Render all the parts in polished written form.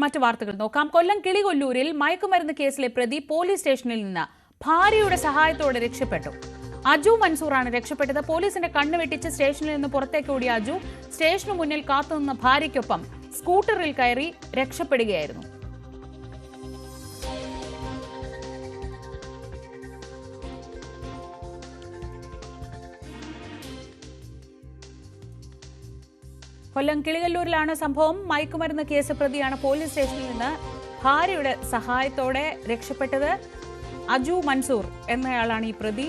മറ്റു വാർത്തകൾ നോക്കാം. കൊല്ലം കിളികൊല്ലൂരിൽ മയക്കുമരുന്ന് കേസിലെ പ്രതി പോലീസ് സ്റ്റേഷനിൽ നിന്ന് ഭാര്യയുടെ സഹായത്തോടെ രക്ഷപ്പെട്ടു. അജു മൻസൂറാണ് രക്ഷപ്പെട്ടത്. പോലീസിന്റെ കണ്ണ് വെട്ടിച്ച് സ്റ്റേഷനിൽ നിന്ന് പുറത്തേക്ക് ഓടിയ അജു സ്റ്റേഷനു മുന്നിൽ കാത്തുനിന്ന ഭാര്യയ്ക്കൊപ്പം സ്കൂട്ടറിൽ കയറി രക്ഷപ്പെടുകയായിരുന്നു. കൊല്ലം കിളികല്ലൂരിലാണ് സംഭവം. മയക്കുമരുന്ന് കേസ് പ്രതിയാണ് പോലീസ് സ്റ്റേഷനിൽ നിന്ന് ഭാര്യയുടെ സഹായത്തോടെ രക്ഷപ്പെട്ടത്. അജു മൻസൂർ എന്നയാളാണ് ഈ പ്രതി.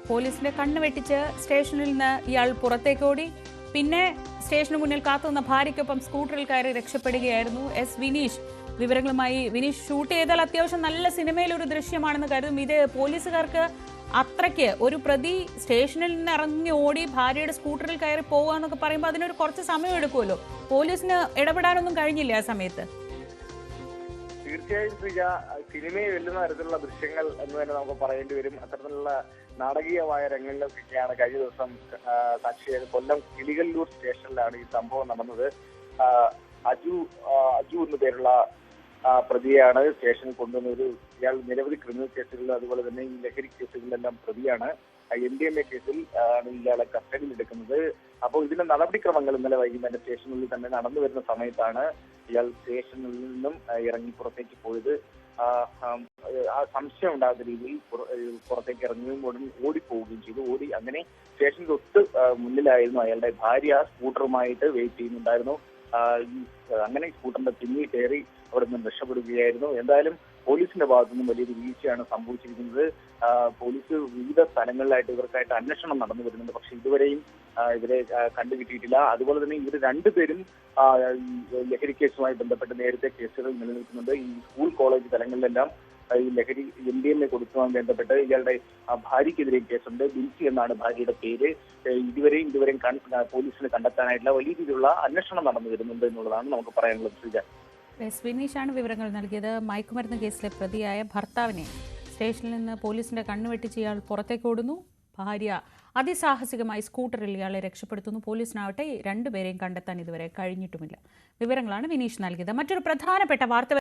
പോലീസിന്റെ കണ്ണ് വെട്ടിച്ച് സ്റ്റേഷനിൽ നിന്ന് ഇയാൾ പുറത്തേക്കോടി. പിന്നെ സ്റ്റേഷന് മുന്നിൽ കാത്തുനിന്ന ഭാര്യയ്ക്കൊപ്പം സ്കൂട്ടറിൽ കയറി രക്ഷപ്പെടുകയായിരുന്നു. എസ് വിനീഷ് വിവരങ്ങളുമായി. വിനീഷ്, ഷൂട്ട് ചെയ്താൽ അത്യാവശ്യം നല്ല സിനിമയിലൊരു ദൃശ്യമാണെന്ന് കരുതും. ഇത് പോലീസുകാർക്ക് അത്രയ്ക്ക് ഒരു പ്രതി സ്റ്റേഷനിൽ നിന്ന് ഇറങ്ങി ഓടി ഭാര്യയുടെ സ്കൂട്ടറിൽ കയറി പോകുക എന്നൊക്കെ പറയുമ്പോൾ അതിനൊരു കുറച്ച് സമയം എടുക്കുമല്ലോ. പോലീസിന് ഇടപെടാനൊന്നും കഴിഞ്ഞില്ല ആ സമയത്ത്. തീർച്ചയായും ശ്രീജ, സിനിമയെ വെല്ലുന്ന തരത്തിലുള്ള ദൃശ്യങ്ങൾ എന്ന് തന്നെ നമുക്ക് പറയേണ്ടി വരും. അത്തരത്തിലുള്ള നാടകീയമായ രംഗങ്ങൾക്കൊക്കെയാണ് കഴിഞ്ഞ ദിവസം സാക്ഷിയായത്. കൊല്ലം കിളികല്ലൂർ സ്റ്റേഷനിലാണ് ഈ സംഭവം നടന്നത്. അജു എന്നു പേരുള്ള പ്രതിയാണ് സ്റ്റേഷനിൽ കൊണ്ടുവന്നത്. ഇയാൾ നിരവധി ക്രിമിനൽ കേസുകളിൽ അതുപോലെ തന്നെ ഈ ലഹരി കേസുകളിലെല്ലാം പ്രതിയാണ്. MDMA കേസിൽ ആണ് ഇയാളെ കസ്റ്റഡിയിൽ എടുക്കുന്നത്. അപ്പോൾ ഇതിന്റെ നടപടിക്രമങ്ങൾ ഇന്നലെ വൈകുന്നേരം സ്റ്റേഷനിൽ തന്നെ നടന്നു വരുന്ന സമയത്താണ് ഇയാൾ സ്റ്റേഷനിൽ നിന്നും ഇറങ്ങി പുറത്തേക്ക് പോയത്. ആ സംശയം ഉണ്ടാകുന്ന രീതിയിൽ പുറത്തേക്ക് ഇറങ്ങുകയും ഉടൻ ഓടിപ്പോവുകയും ചെയ്തു. അങ്ങനെ സ്റ്റേഷൻ തൊട്ട് മുന്നിലായിരുന്നു അയാളുടെ ഭാര്യ സ്കൂട്ടറുമായിട്ട് വെയിറ്റ് ചെയ്യുന്നുണ്ടായിരുന്നു. അങ്ങനെ സ്കൂട്ടറിന്റെ പിന്നിൽ കയറി അവിടെ നിന്ന് രക്ഷപ്പെടുകയായിരുന്നു. എന്തായാലും പോലീസിന്റെ ഭാഗത്തു നിന്നും വലിയൊരു വീഴ്ചയാണ് സംഭവിച്ചിരിക്കുന്നത്. പോലീസ് വിവിധ സ്ഥലങ്ങളിലായിട്ട് ഇവർക്കായിട്ട് അന്വേഷണം നടന്നു വരുന്നുണ്ട്. പക്ഷെ ഇതുവരെയും ഇവരെ കണ്ടുകിട്ടിയിട്ടില്ല. അതുപോലെ തന്നെ ഇവർ രണ്ടുപേരും ലഹരി കേസുമായി ബന്ധപ്പെട്ട് നേരത്തെ കേസുകൾ നിലനിൽക്കുന്നുണ്ട്. ഈ സ്കൂൾ കോളേജ് തലങ്ങളിലെല്ലാം ഈ ലഹരി MDMA കൊടുക്കുവാൻ ബന്ധപ്പെട്ട് ഇയാളുടെ ഭാര്യയ്ക്കെതിരെ കേസുണ്ട്. ബിൻസി എന്നാണ് ഭാര്യയുടെ പേര്. ഇതുവരെയും പോലീസിന് കണ്ടെത്താനായിട്ടുള്ള വലിയ രീതിയിലുള്ള അന്വേഷണം നടന്നു വരുന്നുണ്ട് എന്നുള്ളതാണ് നമുക്ക് പറയാനുള്ളത്. ശ്രീജ, എസ് വിനീഷാണ് വിവരങ്ങൾ നൽകിയത്. മയക്കുമരുന്ന് കേസിലെ പ്രതിയായ ഭർത്താവിനെ സ്റ്റേഷനിൽ നിന്ന് പോലീസിന്റെ കണ്ണുവെട്ടിച്ച് ഇയാൾ പുറത്തേക്ക് ഓടുന്നു. ഭാര്യ അതിസാഹസികമായി സ്കൂട്ടറിൽ ഇയാളെ രക്ഷപ്പെടുത്തുന്നു. പോലീസിനാവട്ടെ രണ്ടുപേരെയും കണ്ടെത്താൻ ഇതുവരെ കഴിഞ്ഞിട്ടുമില്ല. വിവരങ്ങളാണ് വിനീഷ് നൽകിയത്. മറ്റൊരു പ്രധാനപ്പെട്ട വാർത്ത